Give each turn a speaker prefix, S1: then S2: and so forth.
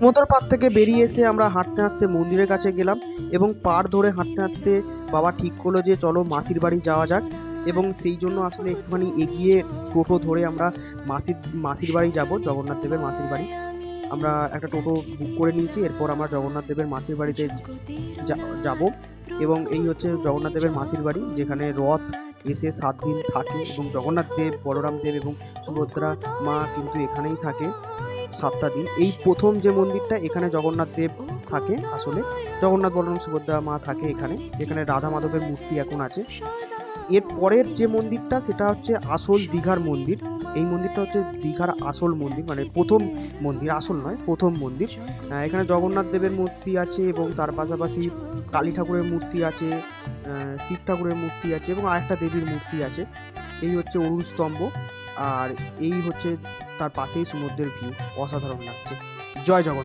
S1: সমুদ্র পাড় থেকে বেরিয়ে এসে আমরা হাঁটতে হাঁটতে মন্দিরের কাছে গেলাম এবং পাড় ধরে হাঁটতে হাঁটতে বাবা ঠিক করলো যে চলো মাসির বাড়ি যাওয়া যাক। এবং সেই জন্য আসলে একটুখানি এগিয়ে টোটো ধরে আমরা মাসির বাড়ি যাব, জগন্নাথ দেবের মাসির বাড়ি। আমরা একটা টোটো বুক করে নিয়েছি, এরপর আমরা জগন্নাথ দেবের মাসির বাড়িতে যাব। এবং এই হচ্ছে জগন্নাথ দেবের মাসির বাড়ি, যেখানে রথ এসে 7 দিন থাকে এবং জগন্নাথ দেব, বলরাম দেব এবং সুভদ্রা মা কিন্তু এখানেই থাকে 7টা দিন। এই প্রথম যে মন্দিরটা, এখানে জগন্নাথ দেব থাকে, আসলে জগন্নাথ বলরাম সুভদ্রা মা থাকে এখানে। এখানে রাধা মাধবের মূর্তি এখন আছে। এর পরের যে মন্দিরটা সেটা হচ্ছে আসল দীঘার মন্দির। এই মন্দিরটা হচ্ছে দীঘার আসল মন্দির, মানে প্রথম মন্দির, আসল নয়, প্রথম মন্দির। এখানে জগন্নাথ দেবের মূর্তি আছে এবং তার পাশাপাশি কালী ঠাকুরের মূর্তি আছে, শিব ঠাকুরের মূর্তি আছে এবং আরেকটা দেবীর মূর্তি আছে। এই হচ্ছে অরুণ স্তম্ভ, আর এই হচ্ছে তার পাশেই সমুদ্রের ভিউ, অসাধারণ লাগছে। জয় জগন্নাথ।